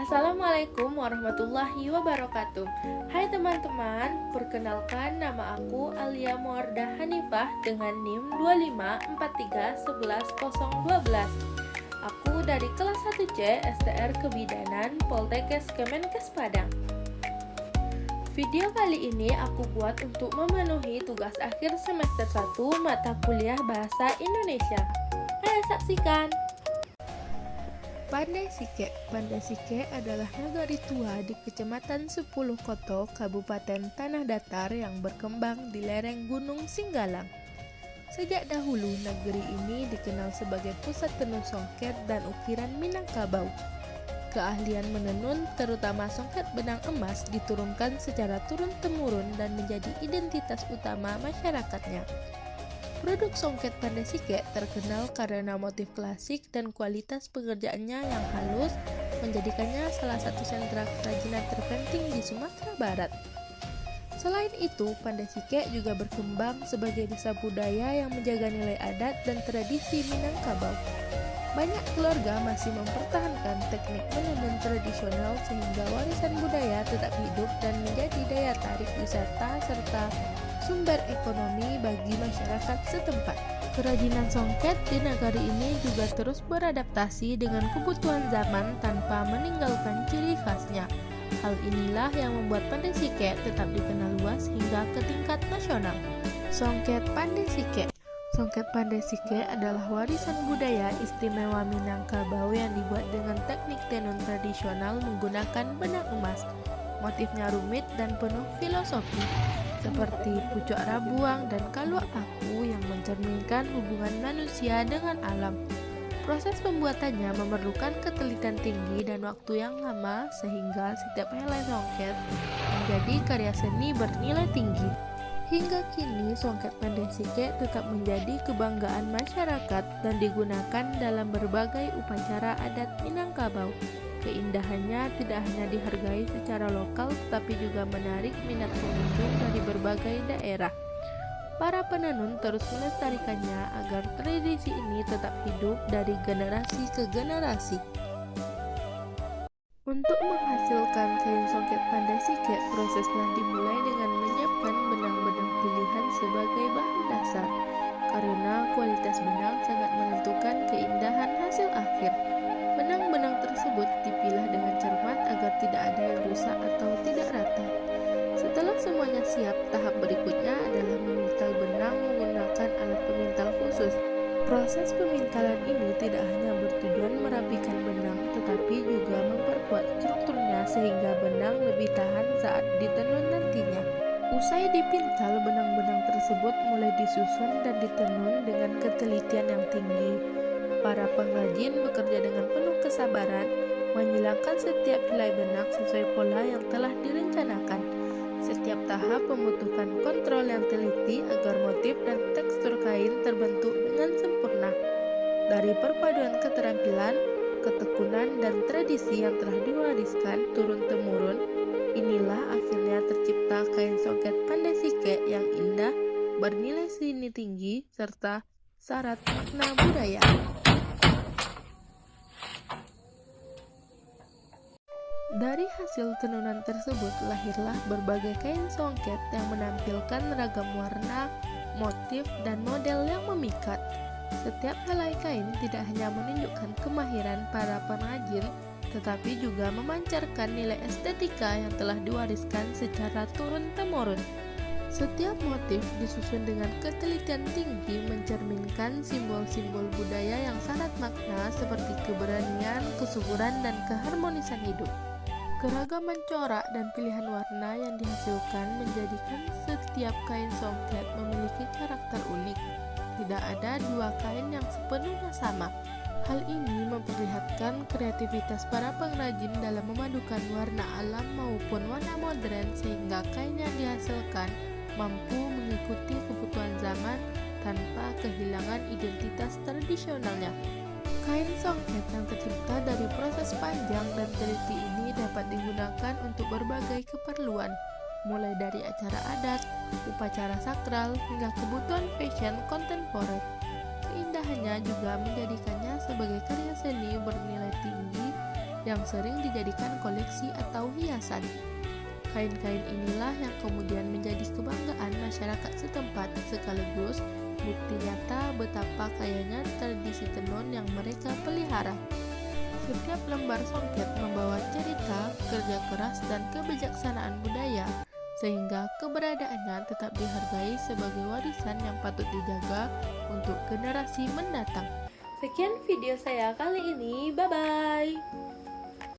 Assalamualaikum warahmatullahi wabarakatuh. Hai teman-teman, perkenalkan nama aku Alia Morda Hanifah dengan NIM 254311012. Aku dari kelas 1C STR Kebidanan Poltekkes Kemenkes Padang. Video kali ini aku buat untuk memenuhi tugas akhir semester 1 mata kuliah Bahasa Indonesia. Ayo saksikan! Pandai Sike. Pandai Sike adalah nagari tua di Kecamatan Sepuluh Koto, Kabupaten Tanah Datar yang berkembang di lereng Gunung Singgalang. Sejak dahulu, negeri ini dikenal sebagai pusat tenun songket dan ukiran Minangkabau. Keahlian menenun, terutama songket benang emas, diturunkan secara turun-temurun dan menjadi identitas utama masyarakatnya. Produk songket Pandai Sike terkenal karena motif klasik dan kualitas pekerjaannya yang halus, menjadikannya salah satu sentra kerajinan terpenting di Sumatera Barat. Selain itu, Pandai Sike juga berkembang sebagai desa budaya yang menjaga nilai adat dan tradisi Minangkabau. Banyak keluarga masih mempertahankan teknik menenun tradisional sehingga warisan budaya tetap hidup dan menjadi daya tarik wisata serta sumber ekonomi bagi masyarakat setempat. Kerajinan songket di negari ini juga terus beradaptasi dengan kebutuhan zaman tanpa meninggalkan ciri khasnya. Hal inilah yang membuat Pandai Sike tetap dikenal luas hingga ke tingkat nasional. Songket Pandai Sike. Songket Pandai Sike adalah warisan budaya istimewa Minangkabau yang dibuat dengan teknik tenun tradisional menggunakan benang emas. Motifnya rumit dan penuh filosofi, seperti pucuk rabuang dan kaluak paku yang mencerminkan hubungan manusia dengan alam. Proses pembuatannya memerlukan ketelitian tinggi dan waktu yang lama sehingga setiap helai songket menjadi karya seni bernilai tinggi. Hingga kini, songket Pandai Sike tetap menjadi kebanggaan masyarakat dan digunakan dalam berbagai upacara adat Minangkabau. Keindahannya tidak hanya dihargai secara lokal tetapi juga menarik minat pengunjung dari berbagai daerah. Para penenun terus melestarikannya agar tradisi ini tetap hidup dari generasi ke generasi. Untuk menghasilkan kain songket Pandai Sike, prosesnya dimulai dengan menyiapkan benang-benang pilihan sebagai bahan dasar, karena kualitas benang sangat menentukan keindahan hasil akhir. Benang-benang tersebut dipilah dengan cermat agar tidak ada yang rusak atau tidak rata. Setelah semuanya siap, tahap berikutnya adalah memintal benang menggunakan alat pemintal khusus. Proses pemintalan ini tidak hanya bertujuan merapikan benang, tetapi juga memperkuat strukturnya sehingga benang lebih tahan saat ditenun nantinya. Usai dipintal, benang-benang tersebut mulai disusun dan ditenun dengan ketelitian yang tinggi. Para pengrajin bekerja dengan penuh kesabaran, menghilangkan setiap helai benang sesuai pola yang telah direncanakan. Setiap tahap membutuhkan kontrol yang teliti agar motif dan tekstur kain terbentuk dengan sempurna. Dari perpaduan keterampilan, ketekunan, dan tradisi yang telah diwariskan turun-temurun, inilah akhirnya tercipta kain songket Pandai Sike yang indah, bernilai seni tinggi, serta syarat makna budaya. Dari hasil tenunan tersebut lahirlah berbagai kain songket yang menampilkan ragam warna, motif, dan model yang memikat. Setiap helai kain tidak hanya menunjukkan kemahiran para pengrajin, tetapi juga memancarkan nilai estetika yang telah diwariskan secara turun-temurun. Setiap motif disusun dengan ketelitian tinggi mencerminkan simbol-simbol budaya yang syarat makna seperti keberanian, kesuburan, dan keharmonisan hidup. Keragaman corak dan pilihan warna yang dihasilkan menjadikan setiap kain songket memiliki karakter unik. Tidak ada dua kain yang sepenuhnya sama. Hal ini memperlihatkan kreativitas para pengrajin dalam memadukan warna alam maupun warna modern sehingga kain yang dihasilkan mampu mengikuti kebutuhan zaman tanpa kehilangan identitas tradisionalnya. Kain songket yang tercipta dari proses panjang dan teliti ini dapat digunakan untuk berbagai keperluan, mulai dari acara adat, upacara sakral, hingga kebutuhan fashion kontemporer. Keindahannya juga menjadikannya sebagai karya seni bernilai tinggi yang sering dijadikan koleksi atau hiasan. Kain-kain inilah yang kemudian menjadi kebanggaan masyarakat setempat, sekaligus bukti nyata betapa kayanya tradisi tenun yang mereka pelihara. Setiap lembar songket membawa cerita, kerja keras, dan kebijaksanaan budaya, sehingga keberadaannya tetap dihargai sebagai warisan yang patut dijaga untuk generasi mendatang. Sekian video saya kali ini, bye-bye!